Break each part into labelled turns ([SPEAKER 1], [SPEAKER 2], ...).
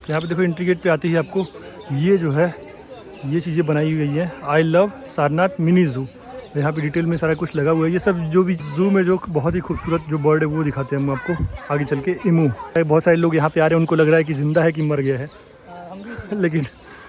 [SPEAKER 1] यहाँ पे देखो एंट्री गेट पे आते ही आपको ये जो है ये चीज़ें बनाई गई है। I love Sarnath mini zoo. यहाँ पे डिटेल में सारा कुछ लगा हुआ है। ये सब जो भी ज़ू में जो बहुत ही खूबसूरत जो बर्ड है वो दिखाते हैं हम आपको आगे चल के। इमू बहुत सारे लोग यहाँ पे आ रहे हैं, उनको लग रहा है कि ज़िंदा है कि मर गया है लेकिन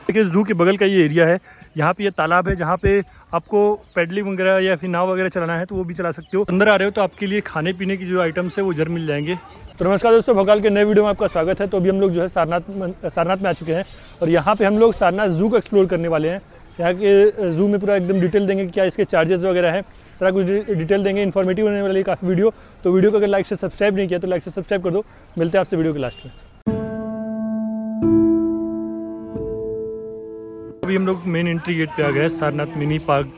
[SPEAKER 1] देखिए ज़ू के बगल का ये एरिया है। यहाँ पे ये तालाब है जहाँ पे आपको पैडलिंग वगैरह या फिर नाव वगैरह चलाना है तो वो भी चला सकते हो। अंदर आ रहे हो तो आपके लिए खाने पीने की जो आइटम्स है वो जरूर मिल जाएंगे। तो नमस्कार दोस्तों, भोकाल के नए वीडियो में आपका स्वागत है। तो अभी हम लोग जो है सारनाथ में आ चुके हैं और यहाँ पे हम लोग सारनाथ ज़ू को एक्सप्लोर करने वाले हैं। यहाँ के ज़ू में पूरा एकदम डिटेल देंगे, क्या इसके चार्जेस वगैरह हैं, सारा कुछ डिटेल देंगे। इन्फॉर्मेटिव होने वाली काफ़ी वीडियो। तो वीडियो को अगर लाइक से सब्सक्राइब नहीं किया तो लाइक से सब्सक्राइब कर दो। मिलते हैं आपसे वीडियो के लास्ट में। अभी हम लोग मेन एंट्री गेट पे आ गए, Sarnath mini park,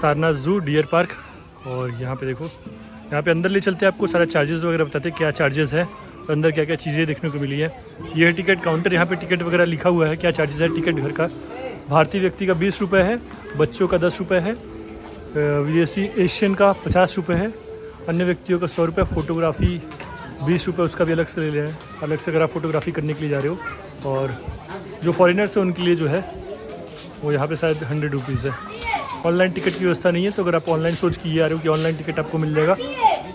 [SPEAKER 1] Sarnath zoo deer park. और यहाँ पे देखो, यहाँ पे अंदर ले चलते हैं, आपको सारा चार्जेस वगैरह बताते हैं क्या चार्जेस है और अंदर क्या क्या चीज़ें देखने को मिली है। ये है टिकट काउंटर, यहाँ पे टिकट वगैरह लिखा हुआ है क्या चार्जेस है टिकट घर का। भारतीय व्यक्ति का 20 रुपये है, बच्चों का 10 रुपये है, विदेशी एशियन का 50 रुपये है, अन्य व्यक्तियों का 100 रुपये, फ़ोटोग्राफी 20 रुपये उसका भी अलग से ले लें, अलग से अगर आप फोटोग्राफी करने के लिए जा रहे हो। और जो फॉरेनर्स हैं उनके लिए जो है वो यहाँ पे शायद 100 रुपीज़ है। ऑनलाइन टिकट की व्यवस्था नहीं है, तो अगर आप ऑनलाइन सोच के आ रहे हो कि ऑनलाइन टिकट आपको मिल जाएगा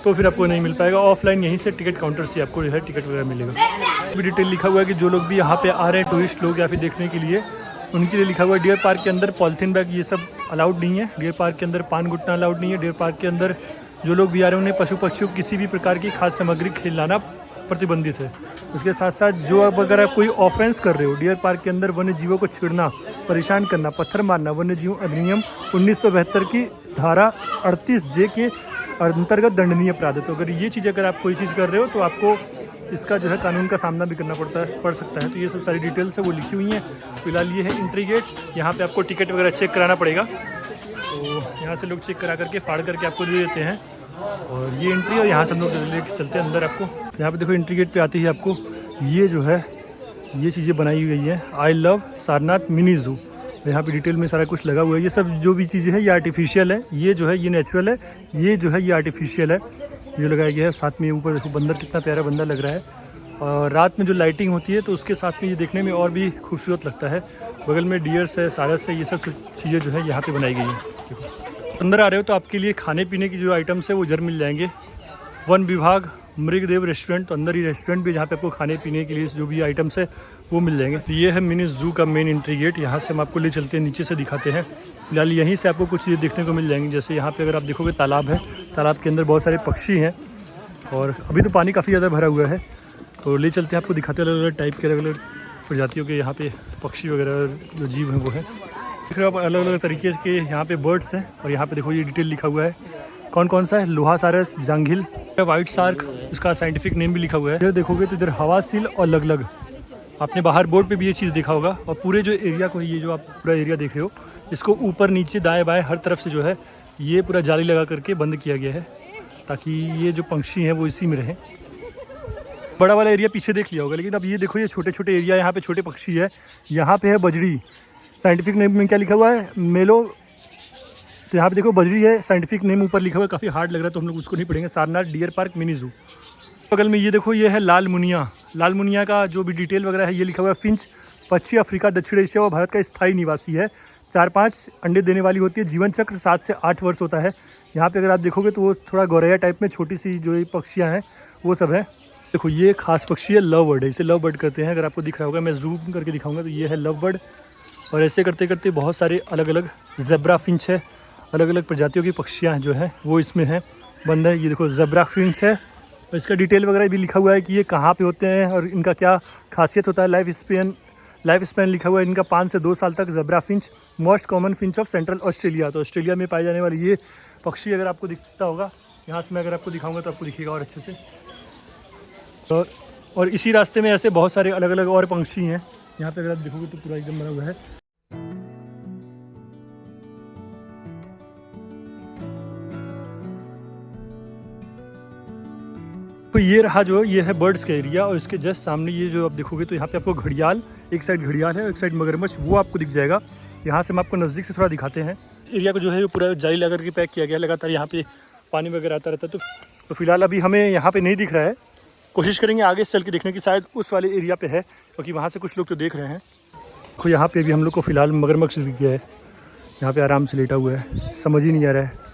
[SPEAKER 1] तो फिर आपको नहीं मिल पाएगा। ऑफलाइन यहीं से टिकट काउंटर से आपको जो है टिकट वगैरह मिलेगा। भी डिटेल लिखा हुआ है कि जो लोग भी यहाँ पे आ रहे हैं टूरिस्ट लोग या फिर देखने के लिए, उनके लिए लिखा हुआ है डियर पार्क के अंदर पॉलीथीन बैग ये सब अलाउड नहीं है। डियर पार्क के अंदर पान गुटना अलाउड नहीं है। डियर पार्क के अंदर जो लोग भी आ रहे हैं उन्हें पशु पक्षियों किसी भी प्रकार की खाद्य सामग्री खिलाना प्रतिबंधित है। उसके साथ साथ जो अब अगर आप कोई ऑफेंस कर रहे हो डियर पार्क के अंदर, वन्य जीवों को छेड़ना, परेशान करना, पत्थर मारना, वन्य जीव अधिनियम 1972 की धारा 38J के अंतर्गत दंडनीय अपराध है। तो अगर ये चीज़ अगर आप कोई चीज़ कर रहे हो तो आपको इसका जो है कानून का सामना भी करना पड़ सकता है। तो ये सब सारी डिटेल्स है वो लिखी हुई हैं। फिलहाल ये है एंट्री गेट, यहाँ पे आपको टिकट वगैरह चेक कराना पड़ेगा। तो यहाँ से लोग चेक करा करके फाड़ करके आपको दे देते हैं। और ये एंट्री, और यहाँ से हम लोग लेके चलते हैं अंदर। आपको यहाँ पे देखो एंट्री गेट पे आते ही आपको ये जो है ये चीज़ें बनाई गई है। I love Sarnath mini zoo. यहाँ पे डिटेल में सारा कुछ लगा हुआ है। ये सब जो भी चीज़ें हैं ये आर्टिफिशियल है, ये जो है ये नेचुरल है, ये जो है ये आर्टिफिशियल है जो लगाया गया है। साथ में ऊपर देखो बंदर, कितना प्यारा बंदर लग रहा है। और रात में जो लाइटिंग होती है तो उसके साथ में ये देखने में और भी खूबसूरत लगता है। बगल में डियर्स है, सारस है, ये सब चीज़ें जो है यहाँ पे बनाई गई हैं। देखो अंदर आ रहे हो तो आपके लिए खाने पीने की जो आइटम्स है वो जरूर मिल जाएंगे। वन विभाग मृगदेव रेस्टोरेंट, तो अंदर ही रेस्टोरेंट भी जहाँ पे आपको खाने पीने के लिए जो भी आइटम्स है वो मिल जाएंगे। तो ये है मिनी ज़ू का मेन एंट्री गेट। यहाँ से हम आपको ले चलते हैं, नीचे से दिखाते हैं। फिलहाल यहीं से आपको कुछ चीज़ें देखने को मिल जाएंगी। जैसे यहाँ पे अगर आप देखोगे तालाब है, तालाब के अंदर बहुत सारे पक्षी हैं और अभी तो पानी काफ़ी ज़्यादा भरा हुआ है। तो ले चलते हैं आपको दिखाते हैं अलग अलग टाइप के, अलग अलग प्रजातियों के यहाँ पे पक्षी वगैरह जो जीव हैं वो है। देख रहे हो आप अलग अलग तरीके के यहाँ पे बर्ड्स हैं। और यहाँ पे देखो ये डिटेल लिखा हुआ है कौन कौन सा है। लोहा सारस, जांघिल, वाइट शार्क, इसका साइंटिफिक नेम भी लिखा हुआ है। इधर देखोगे तो इधर हवा सील और लगलग, आपने बाहर बोर्ड पे भी ये चीज़ देखा होगा। और पूरे जो एरिया को, ये जो आप पूरा एरिया देख रहे हो, इसको ऊपर नीचे दाएं बाएं हर तरफ से जो है ये पूरा जाली लगा करके बंद किया गया है ताकि ये जो पंछी हैं वो इसी में रहें। बड़ा वाला एरिया पीछे देख लिया होगा, लेकिन अब ये देखो ये छोटे छोटे एरिया, यहाँ पे छोटे पक्षी है। यहाँ पे है बजरी, साइंटिफिक नेम में क्या लिखा हुआ है, मेलो। तो यहाँ पे देखो बजरी है, साइंटिफिक नेम ऊपर लिखा हुआ है, काफ़ी हार्ड लग रहा है तो हम लोग उसको नहीं पढ़ेंगे। Sarnath deer park mini zoo. बगल में ये देखो ये है लाल मुनिया। लाल मुनिया का जो भी डिटेल वगैरह है ये लिखा हुआ है। फिंच पश्चिमी अफ्रीका, दक्षिण एशिया व भारत का स्थायी निवासी है। 4-5 अंडे देने वाली होती है। जीवन चक्र 7 से 8 वर्ष होता है। यहाँ पे अगर आप देखोगे तो वो थोड़ा गौरैया टाइप में छोटी सी जो ये पक्षियाँ हैं वो सब है। देखो ये खास पक्षी है लव बर्ड है, इसे लव बर्ड करते हैं। अगर आपको दिख रहा होगा, मैं जूम करके दिखाऊंगा तो ये है लव बर्ड। और ऐसे करते करते बहुत सारे अलग अलग ज़ेब्रा फिंच है, अलग अलग प्रजातियों की पक्षियाँ जो है वो इसमें हैं बंद है। ये देखो ज़ेब्रा फिंच है और इसका डिटेल वगैरह भी लिखा हुआ है कि ये कहाँ पे होते हैं और इनका क्या खासियत होता है। लाइफ स्पैन लिखा हुआ है इनका 5 से 2 साल तक। Zebra Finch most common Finch of central Australia, तो ऑस्ट्रेलिया में पाए जाने वाले ये पक्षी अगर आपको दिखता होगा, यहाँ से मैं अगर आपको दिखाऊँगा तो आपको दिखेगा और अच्छे से। और इसी रास्ते में ऐसे बहुत सारे अलग अलग और पंछी हैं। यहाँ पे अगर आप देखोगे तो पूरा एकदम बना हुआ है। तो ये रहा जो ये है बर्ड्स का एरिया। और इसके जस्ट सामने ये जो आप देखोगे तो यहाँ पे आपको घड़ियाल, एक साइड घड़ियाल है और एक साइड मगरमच्छ, वो आपको दिख जाएगा। यहाँ से हम आपको नज़दीक से थोड़ा दिखाते हैं। एरिया को जो है पूरा जाली लगा करके पैक किया गया, लगातार यहाँ पे पानी वगैरह आता रहता है। तो फिलहाल अभी हमें यहाँ पे नहीं दिख रहा है, कोशिश करेंगे आगे से चल के देखने की, शायद उस वाले एरिया पे है, क्योंकि वहाँ से कुछ लोग तो देख रहे हैं। तो यहाँ पे भी हम लोग को फ़िलहाल मगरमच्छ दिख गया है, यहाँ पे आराम से लेटा हुआ है, समझ ही नहीं आ रहा है।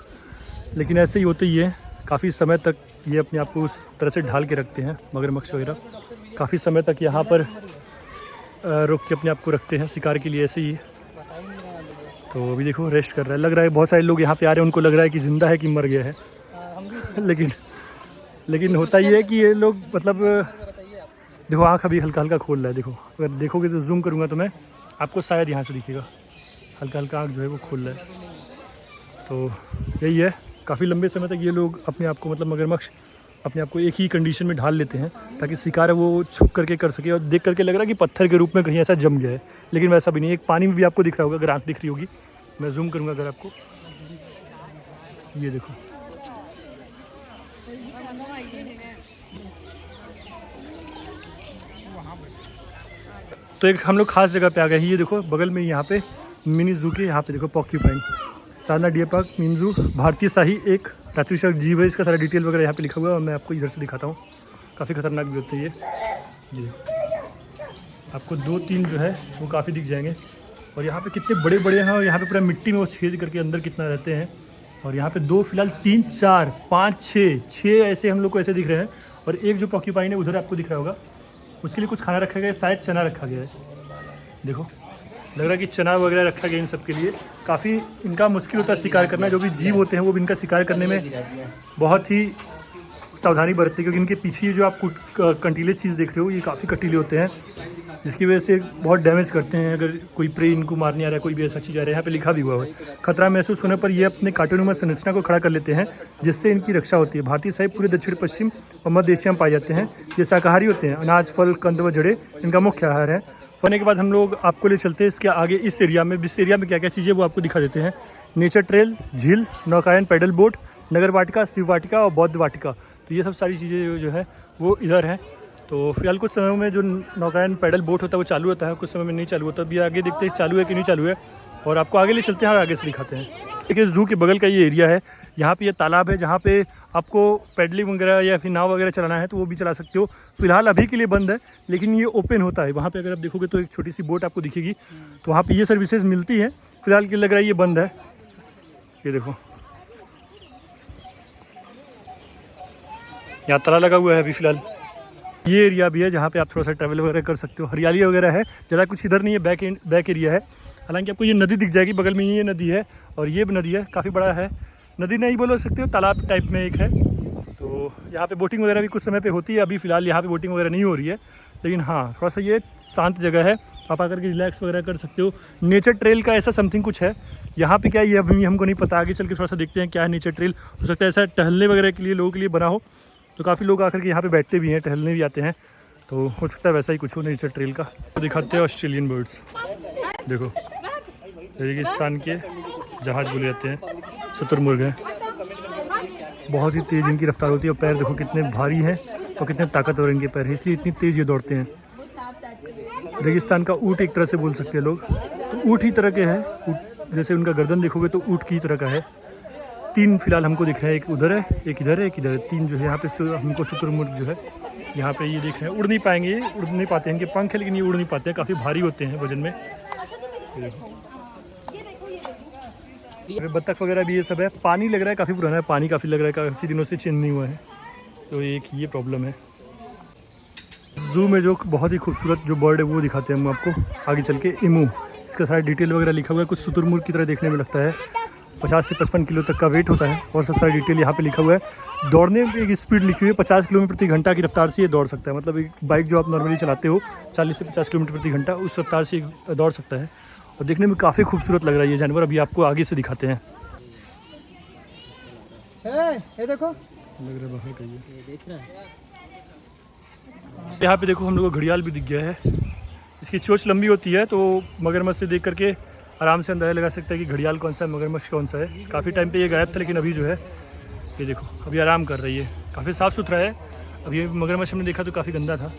[SPEAKER 1] लेकिन ऐसे ही होते ही है, काफ़ी समय तक ये अपने आप को उस तरह से ढाल के रखते हैं मगरमच्छ वगैरह, काफ़ी समय तक यहाँ पर रोक के अपने आप को रखते हैं शिकार के लिए, ऐसे ही। तो अभी देखो रेस्ट कर रहा है, लग रहा है बहुत सारे लोग यहाँ पे आ रहे हैं, उनको लग रहा है कि ज़िंदा है कि मर गया है। लेकिन होता ही है कि ये लोग मतलब देखो आँख अभी हल्का हल्का खोल रहा है, देखो अगर देखोगे तो जूम करूँगा तो मैं आपको शायद यहाँ से दिखेगा, हल्का हल्का आँख जो है वो खोल रहा है। तो यही है, काफ़ी लंबे समय तक ये लोग अपने आप को मतलब मगरमच्छ अपने आप को एक ही कंडीशन में ढाल लेते हैं ताकि शिकार है वो छुप करके कर सके। और देख करके लग रहा है कि पत्थर के रूप में कहीं ऐसा जम गया है, लेकिन वैसा भी नहीं है। एक पानी में भी आपको दिख रहा होगा, अगर आँख दिख रही होगी, मैं जूम करूँगा अगर आपको, ये देखो। तो एक हम लोग खास जगह पे आ गए हैं, ये देखो बगल में यहाँ पे मिनी जू के यहाँ पे देखो porcupine, Sarnath deer park mini जू, भारतीय शाही एक रात्रिशक जीव है। इसका सारा डिटेल वगैरह यहाँ पे लिखा हुआ है और मैं आपको इधर से दिखाता हूँ। काफ़ी खतरनाक भी होते हैं ये आपको 2-3 जो है वो काफ़ी दिख जाएंगे। और यहाँ पे कितने बड़े बड़े हैं, और यहाँ पे पूरा मिट्टी में वो छेद करके अंदर कितना रहते हैं। और यहाँ पे 2 फिलहाल 3 4 5 6 ऐसे हम लोग को ऐसे दिख रहे हैं। और एक जो पॉक्यूपाइन है उधर आपको दिख रहा होगा, उसके लिए कुछ खाना रखा गया है, शायद चना रखा गया है। देखो लग रहा है कि चना वगैरह रखा गया इन सब के लिए। काफ़ी इनका मुश्किल होता है शिकार करना, जो भी जीव होते हैं वो भी इनका शिकार करने में बहुत ही सावधानी बरतते हैं, क्योंकि इनके पीछे जो आप कंटीले चीज़ देख रहे हो ये काफ़ी कटीले होते हैं, जिसकी वजह से बहुत डैमेज करते हैं। अगर कोई प्रे इनको मारने आ रहा है, कोई भी ऐसा चीज़ आ रहा है, यहाँ पे लिखा भी हुआ है खतरा महसूस होने पर ये अपने कांटेनुमा संरचना को खड़ा कर लेते हैं, जिससे इनकी रक्षा होती है। भारतीय साहिब पूरे दक्षिण पश्चिम और मध्य एशिया में पाए जाते हैं। ये शाकाहारी होते हैं, अनाज फल कंद व जड़े इनका मुख्य आहार है। होने के बाद हम लोग आपको ले चलते हैं इसके आगे इस एरिया में। इस एरिया में क्या क्या चीज़ें वो आपको दिखा देते हैं। नेचर ट्रेल, झील, नौकायन पैडल बोट, नगर वाटिका, शिव वाटिका और बौद्ध वाटिका। तो ये सब सारी चीज़ें जो है वो इधर हैं। तो फिलहाल कुछ समय में जो नौकायन पैडल बोट होता है वो चालू होता है, कुछ समय में नहीं चालू होता। अभी आगे देखते हैं चालू है कि नहीं चालू है, और आपको आगे ले चलते हैं और आगे से दिखाते हैं। देखिए जू के बगल का ये एरिया है, यहाँ पे ये तालाब है जहाँ पे आपको पैडलिंग वगैरह या फिर नाव वगैरह चलाना है तो वो भी चला सकते हो। फिलहाल अभी के लिए बंद है, लेकिन ये ओपन होता है। वहाँ पे अगर आप देखोगे तो एक छोटी सी बोट आपको दिखेगी, तो वहाँ पे ये सर्विसेज मिलती है। फिलहाल के लग रहा है ये बंद है। ये देखो यहाँ ताला लगा हुआ है अभी फिलहाल। ये एरिया भी है जहाँ पे आप थोड़ा सा ट्रैवल वगैरह कर सकते हो, हरियाली वगैरह है। ज़्यादा कुछ इधर नहीं है, बैक एरिया है। हालांकि आपको ये नदी दिख जाएगी, बगल में ये नदी है और ये भी नदी है, काफ़ी बड़ा है। नदी नहीं बोल सकते हो, तालाब टाइप में एक है। तो यहाँ पे बोटिंग वगैरह भी कुछ समय पे होती है। अभी फ़िलहाल यहाँ पे बोटिंग वगैरह नहीं हो रही है, लेकिन हाँ थोड़ा सा ये शांत जगह है, आप आकर के रिलैक्स वगैरह कर सकते हो। नेचर ट्रेल का ऐसा समथिंग कुछ है यहाँ पे, क्या ये अभी हमको नहीं पता। आगे चल के थोड़ा सा देखते हैं क्या है नेचर ट्रेल। हो सकता है ऐसा टहलने वगैरह के लिए लोगों के लिए बना हो, तो काफ़ी लोग आकर के यहाँ पे बैठते भी हैं, टहलने भी आते हैं। तो हो सकता है वैसा ही कुछ हो नेचर ट्रेल का। तो दिखाते हैं ऑस्ट्रेलियन बर्ड्स। देखो रेगिस्तान के जहाज बोले जाते हैं, शुतुरमुर्ग हैं। बहुत ही तेज़ इनकी रफ्तार होती है, और पैर देखो कितने भारी हैं और कितने ताकतवर इनके पैर हैं, इसलिए इतनी तेज़ ये दौड़ते हैं। रेगिस्तान का ऊँट एक तरह से बोल सकते हैं लोग। तो ऊँट ही तरह के हैं, ऊँट जैसे उनका गर्दन देखोगे तो ऊँट की तरह का है। 3 फिलहाल हमको दिख रहे हैं, एक उधर है, एक इधर है, एक इधर है। 3 जो है यहाँ पे हमको शुतुरमुर्ग जो है यहाँ पे ये देख रहे हैं। उड़ नहीं पाएंगे, ये उड़ नहीं पाते हैं, इनके पंख है लेकिन ये उड़ नहीं पाते हैं, काफ़ी भारी होते हैं वजन में। बत्तख वगैरह भी ये सब है। पानी लग रहा है काफ़ी पुराना है, पानी काफ़ी लग रहा है, काफ़ी दिनों से चेंज नहीं हुआ है, तो एक ये प्रॉब्लम है। जू में जो बहुत ही खूबसूरत जो बर्ड है वो दिखाते हैं हम आपको आगे चल के। इमू, इसका सारा डिटेल वगैरह लिखा हुआ है। कुछ शुतुरमुर्ग की तरह देखने में लगता है। 50 से 55 किलो तक का वेट होता है, और सब सारा डिटेल यहाँ पे लिखा हुआ है। दौड़ने में एक स्पीड लिखी हुई है, 50 किलोमीटर प्रति घंटा की रफ्तार से ये दौड़ सकता है। मतलब एक बाइक जो आप नॉर्मली चलाते हो 40 से 50 किलोमीटर प्रति घंटा, उस रफ्तार से दौड़ सकता है। और देखने में काफ़ी खूबसूरत लग रहा है ये जानवर। अभी आपको आगे से दिखाते हैं। ये देखो लग रहा है बाहर का, ये देख रहा है। यहाँ पे देखो हम लोग को घड़ियाल भी दिख गया है। इसकी चोंच लंबी होती है, तो मगरमच्छ से देख करके आराम से अंदाजा लगा सकता है कि घड़ियाल कौन सा है, मगरमच्छ कौन सा है। काफ़ी टाइम पे ये गायब था, लेकिन अभी जो है ये देखो अभी आराम कर रही है। काफ़ी साफ़ सुथरा है। अभी मगरमच्छ हमने देखा तो काफ़ी गंदा था।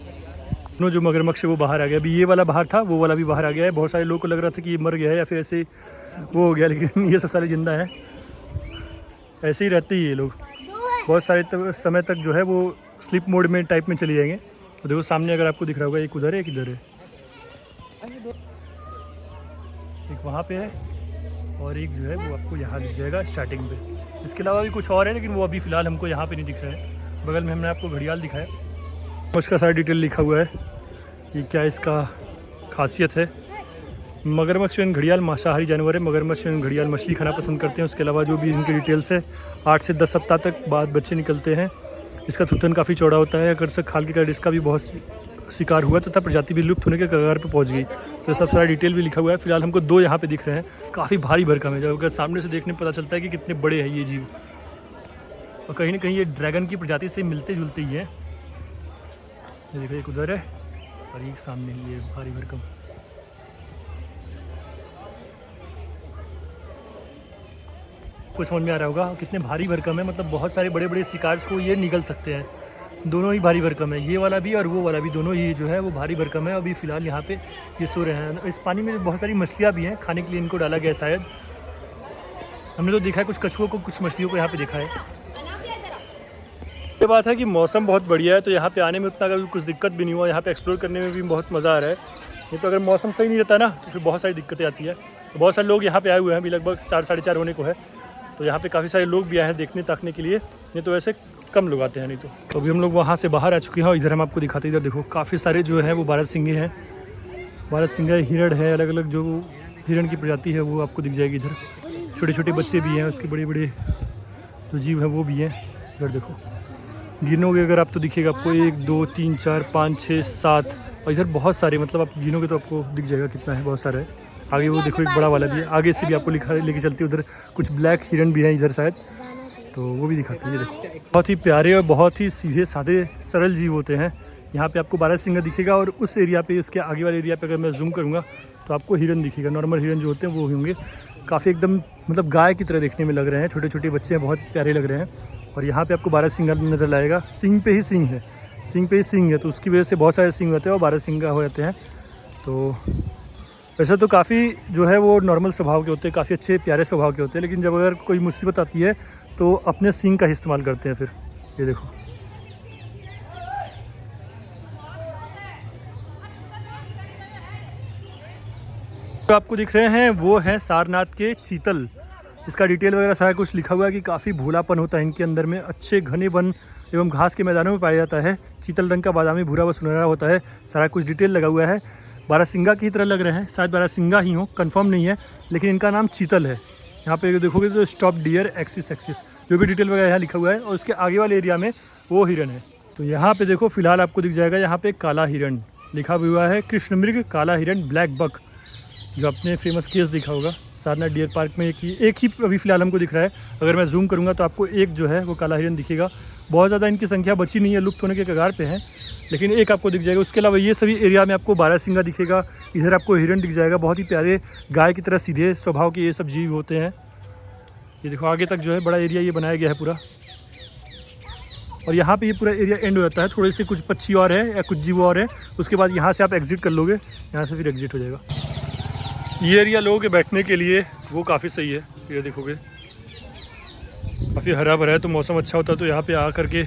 [SPEAKER 1] दोनों जो मगरमच्छ है वो बाहर आ गया। अभी ये वाला बाहर था, वो वाला भी बाहर आ गया है। बहुत सारे लोगों को लग रहा था कि ये मर गया है या फिर ऐसे वो हो गया, लेकिन ये सब सारे जिंदा हैं। ऐसे ही रहते ही ये लोग बहुत सारे समय तक जो है वो स्लिप मोड में टाइप में चले जाएंगे। तो देखो सामने अगर आपको दिख रहा होगा, एक उधर है एक इधर है, एक वहाँ पे है और एक जो है वो आपको यहाँ दिख जाएगा स्टार्टिंग पे। इसके अलावा भी कुछ और है लेकिन वो अभी फ़िलहाल हमको यहाँ पे नहीं दिख रहा है। बगल में हमने आपको घड़ियाल दिखाया, उसका सारा डिटेल लिखा हुआ है कि क्या इसका खासियत है। मगरमच्छ एवं घड़ियाल मांसाहारी जानवर है। मगरमच्छ एवं घड़ियाल मछली खाना पसंद करते हैं। उसके अलावा जो भी इनकी डिटेल्स है, 8 से 10 सप्ताह तक बाद बच्चे निकलते हैं। इसका थूथन काफ़ी चौड़ा होता है। अगर से खाल के कारण इसका भी बहुत शिकार हुआ तथा प्रजाति भी लुप्त होने के कगार पर पहुंच गई। तो सब सारा डिटेल भी लिखा हुआ है। फिलहाल हमको 2 यहाँ पे दिख रहे हैं, काफ़ी भारी भरकम है। जब अगर सामने से देखने पता चलता है कि कितने बड़े हैं ये जीव, और कहीं ना कहीं ये ड्रैगन की प्रजाति से मिलते जुलते ही हैं। ये देखो एक उधर है और एक सामने ही है भारी भरकम। कुछ समझ में आ रहा होगा कितने भारी भरकम है, मतलब बहुत सारे बड़े बड़े शिकार को ये निगल सकते हैं। दोनों ही भारी भरकम है, ये वाला भी और वो वाला भी, दोनों ही जो है वो भारी भरकम है। अभी फ़िलहाल यहाँ पे ये सो रहे हैं। इस पानी में बहुत सारी मछलियाँ भी हैं, खाने के लिए इनको डाला गया है शायद। हमने तो देखा है कुछ कछुओं को, कुछ मछलियों को यहाँ पे देखा है। ये बात है कि मौसम बहुत बढ़िया है, तो यहाँ पे आने में उतना कुछ दिक्कत भी नहीं हुआ। यहाँ पे एक्सप्लोर करने में भी बहुत मज़ा आ रहा है। नहीं तो अगर मौसम सही नहीं रहता ना तो फिर बहुत सारी दिक्कतें आती है। तो बहुत सारे लोग यहाँ पे आए हुए हैं, अभी लगभग 4 साढ़े 4 होने को है। तो यहाँ पे काफ़ी सारे लोग भी आए हैं देखने ताकने के लिए, नहीं तो वैसे कम लोग आते हैं नहीं तो अभी हम लोग वहाँ से बाहर आ चुके हैं। और इधर हम आपको दिखाते हैं, इधर देखो काफ़ी सारे जो है वो बारहसिंगे हैं। बारहसिंगा हिरण है, अलग अलग जो हिरण की प्रजाति है वो आपको दिख जाएगी। इधर छोटे छोटे बच्चे भी हैं, उसके बड़े बड़े जो जीव हैं वो भी हैं। इधर देखो गिनोगे अगर आप तो दिखेगा आपको 1 2 3 4 5 6 7, और इधर बहुत सारे, मतलब आप गिनोगे तो आपको दिख जाएगा कितना है, बहुत सारा है। आगे वो देखो एक बड़ा वाला भी है, आगे से भी आपको लेके चलती है। उधर कुछ ब्लैक हिरण भी हैं इधर शायद, तो वो भी दिखाती है। देखो बहुत ही प्यारे और बहुत ही सीधे साधे सरल जीव होते हैं। यहाँ पे आपको बारहसिंगा दिखेगा और उस एरिया पे, उसके आगे वाले एरिया पे अगर मैं जूम करूँगा तो आपको हिरन दिखेगा। नॉर्मल हिरन जो होते हैं वो होंगे, काफ़ी एकदम मतलब गाय की तरह देखने में लग रहे हैं। छोटे छोटे बच्चे हैं, बहुत प्यारे लग रहे हैं। और यहाँ पे आपको बारहसिंगा नज़र आएगा, सींग पे ही सींग है, सींग पे ही सींग है, तो उसकी वजह से बहुत सारे सींग होते हैं और बारहसिंगा हो जाते हैं। तो वैसे तो काफ़ी जो है वो नॉर्मल स्वभाव के होते हैं, काफ़ी अच्छे प्यारे स्वभाव के होते हैं, लेकिन जब अगर कोई मुसीबत आती है तो अपने सींग का इस्तेमाल करते हैं। फिर ये देखो जो आपको दिख रहे हैं वो हैं सारनाथ के चीतल। इसका डिटेल वगैरह सारा कुछ लिखा हुआ है कि काफ़ी भूलापन होता है इनके अंदर में, अच्छे घने वन एवं घास के मैदानों में पाया जाता है। चीतल रंग का बादामी भूरा व सुनहरा होता है। सारा कुछ डिटेल लगा हुआ है। बारहसिंगा की तरह लग रहे हैं, शायद बारहसिंगा ही हो, कंफर्म नहीं है, लेकिन इनका नाम चीतल है। यहाँ पे देखोगे तो स्टॉप डियर एक्सिस जो भी डिटेल वगैरह यहाँ लिखा हुआ है, और उसके आगे वाले एरिया में वो हिरन है। तो यहाँ पे देखो फिलहाल आपको दिख जाएगा, यहाँ पे काला हिरन लिखा भी हुआ है, कृष्ण मृग काला हिरन ब्लैक बक, जो आपने फेमस केस दिखा होगा सारनाथ डियर पार्क में। एक ही अभी फ़िलहाल हमको दिख रहा है। अगर मैं जूम करूँगा तो आपको एक जो है वो काला हिरन दिखेगा। बहुत ज़्यादा इनकी संख्या बची नहीं है, लुप्त होने के कगार पे हैं, लेकिन एक आपको दिख जाएगा। उसके अलावा ये सभी एरिया में आपको बारहसिंगा दिखेगा। इधर आपको हिरन दिख जाएगा, बहुत ही प्यारे गाय की तरह सीधे स्वभाव के ये सब जीव होते हैं। ये देखो आगे तक जो है बड़ा एरिया ये बनाया गया है पूरा, और यहाँ पे ये पूरा एरिया एंड हो जाता है। थोड़े से कुछ पक्षी और है या कुछ जीव और है, उसके बाद यहाँ से आप एग्जिट कर लोगे, यहाँ से फिर एग्जिट हो जाएगा। ये एरिया लोगों के बैठने के लिए वो काफ़ी सही है। ये देखोगे काफ़ी हरा भरा है, तो मौसम अच्छा होता है तो यहाँ पे आकर के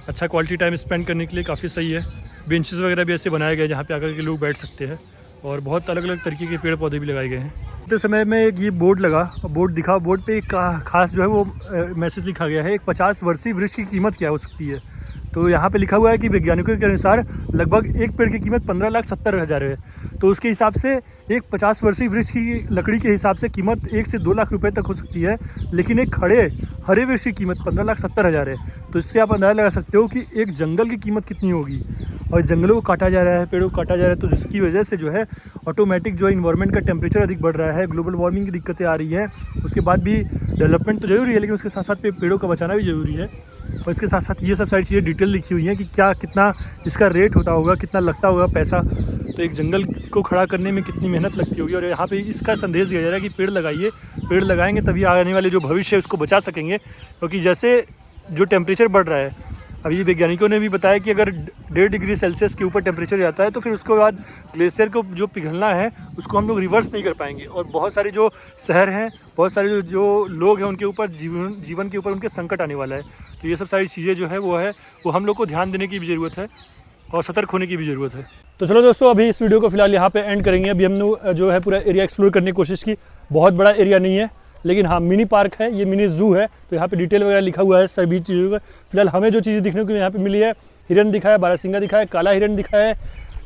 [SPEAKER 1] अच्छा क्वालिटी टाइम स्पेंड करने के लिए काफ़ी सही है। बेंचेस वगैरह भी ऐसे बनाए गए जहाँ पे आकर के लोग बैठ सकते हैं, और बहुत अलग अलग तरीके के पेड़ पौधे भी लगाए गए हैं। इतने समय में एक ये बोर्ड लगा, बोर्ड दिखा, बोर्ड पे एक खास जो है वो मैसेज लिखा गया है, एक 50 वर्षीय वृक्ष की कीमत क्या हो सकती है। तो यहाँ पे लिखा हुआ है कि वैज्ञानिकों के अनुसार लगभग एक पेड़ की कीमत 15,70,000 है। तो उसके हिसाब से एक 50 वर्षीय वृक्ष की लकड़ी के हिसाब से कीमत 1 से 2 लाख रुपए तक हो सकती है, लेकिन एक हरे वृक्ष की कीमत 15,70,000 है। तो इससे आप अंदाजा लगा सकते हो कि एक जंगल की कीमत कितनी होगी। और जंगलों को काटा जा रहा है, पेड़ों को काटा जा रहा है, तो जिसकी वजह से जो है ऑटोमेटिक जो इन्वायरमेंट का टेम्परेचर अधिक बढ़ रहा है, ग्लोबल वार्मिंग की दिक्कतें आ रही है। उसके बाद भी डेवलपमेंट तो जरूरी है, लेकिन उसके साथ साथ पेड़ों का बचाना भी ज़रूरी है। और इसके साथ साथ ये सब सारी चीज़ें डिटेल लिखी हुई हैं कि क्या कितना इसका रेट होता होगा, कितना लगता होगा पैसा, तो एक जंगल को खड़ा करने में कितनी मेहनत लगती होगी। और यहाँ पे इसका संदेश दिया जा रहा है कि पेड़ लगाइए, पेड़ लगाएंगे तभी आने वाले जो भविष्य है उसको बचा सकेंगे। क्योंकि जैसे जो टेम्परेचर बढ़ रहा है अभी वैज्ञानिकों ने भी बताया कि अगर 1.5 डिग्री सेल्सियस के ऊपर टेम्परेचर जाता है तो फिर उसके बाद ग्लेशियर को जो पिघलना है उसको हम लोग रिवर्स नहीं कर पाएंगे, और बहुत सारे जो शहर हैं, बहुत सारे जो लोग हैं, उनके ऊपर जीवन के ऊपर उनके संकट आने वाला है। तो ये सब सारी चीज़ें जो है वो हम लोग को ध्यान देने की भी ज़रूरत है और सतर्क होने की भी ज़रूरत है। तो चलो दोस्तों, अभी इस वीडियो को फिलहाल यहाँ पे एंड करेंगे। अभी हमने जो है पूरा एरिया एक्सप्लोर करने की कोशिश की। बहुत बड़ा एरिया नहीं है, लेकिन हाँ मिनी पार्क है, ये मिनी ज़ू है, तो यहाँ पे डिटेल वगैरह लिखा हुआ है सभी चीज़ों का। फिलहाल हमें जो चीज़ें दिखने को यहाँ पे मिली है, हिरन दिखा है, बारहसिंगा दिखा है, काला हिरन दिखा है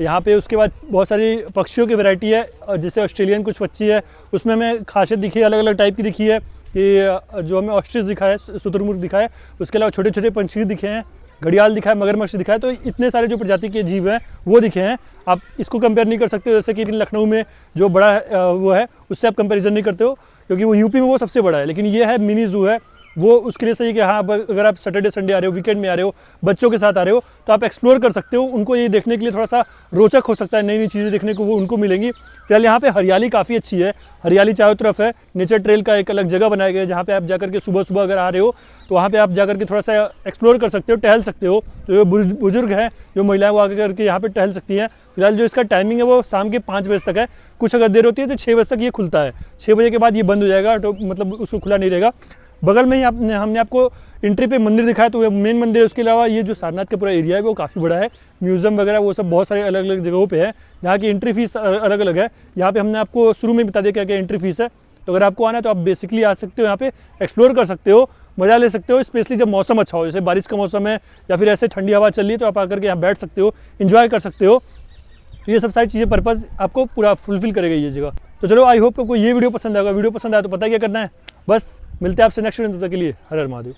[SPEAKER 1] यहाँ पे। उसके बाद बहुत सारी पक्षियों की वैरायटी है, और जैसे ऑस्ट्रेलियन कुछ पक्षी है, उसमें हमें खासियत दिखी है, अलग अलग टाइप की दिखी है कि जो हमें ऑस्ट्रिच दिखा है, शुतुरमुर्ग दिखा है, उसके अलावा छोटे छोटे पंछी दिखे हैं, घड़ियाल दिखा है, मगरमच्छ दिखा है। तो इतने सारे जो प्रजाति के जीव हैं वो दिखे हैं। आप इसको कंपेयर नहीं कर सकते हो, जैसे कि लखनऊ में जो बड़ा वो है उससे आप कंपैरिजन नहीं करते हो, क्योंकि वो यूपी में वो सबसे बड़ा है। लेकिन ये है मिनी ज़ू है, वो उसके लिए सही है कि हाँ अगर आप सैटरडे संडे आ रहे हो, वीकेंड में आ रहे हो, बच्चों के साथ आ रहे हो, तो आप एक्सप्लोर कर सकते हो। उनको ये देखने के लिए थोड़ा सा रोचक हो सकता है, नई नई चीज़ें देखने को वो उनको मिलेंगी। फिलहाल यहाँ पे हरियाली काफ़ी अच्छी है, हरियाली चारों तरफ है। नेचर ट्रेल का एक अलग जगह बनाया गया है, जहाँ पे आप जाकर के सुबह सुबह अगर आ रहे हो तो वहाँ पे आप जाकर के थोड़ा सा एक्सप्लोर कर सकते हो, टहल सकते हो। जो बुजुर्ग हैं, जो महिलाएं, वो आकर के यहाँ पे टहल सकती हैं। फिलहाल जो इसका टाइमिंग है वो शाम के 5 बजे तक है। कुछ अगर देर होती है तो 6 बजे तक ये खुलता है, 6 बजे के बाद ये बंद हो जाएगा, तो मतलब उसको खुला नहीं रहेगा। बगल में ही हमने आपको एंट्री पे मंदिर दिखाया, तो वो मेन मंदिर है। उसके अलावा ये जो सारनाथ का पूरा एरिया है वो काफ़ी बड़ा है, म्यूजियम वगैरह वो सब बहुत सारे अलग अलग जगहों पे है, जहाँ की एंट्री फीस अलग अलग है। यहाँ पे हमने आपको शुरू में बता दिया क्या क्या एंट्री फीस है। तो अगर आपको आना है तो आप बेसिकली आ सकते हो, यहाँ पे एक्सप्लोर कर सकते हो, मज़ा ले सकते हो। स्पेशली जब मौसम अच्छा हो, जैसे बारिश का मौसम है या फिर ऐसे ठंडी हवा चल रही है, तो आप आकर के यहाँ बैठ सकते हो, इन्जॉय कर सकते हो। तो ये सब सारी चीज़ें पर्पज़ आपको पूरा फुलफिल करेगा ये जगह। तो चलो, आई होप आपको ये वीडियो पसंद आएगा। वीडियो पसंद आया तो पता है क्या करना है, बस मिलते हैं आपसे नेक्स्ट वीडियो। तब तक के लिए हर हर महादेव।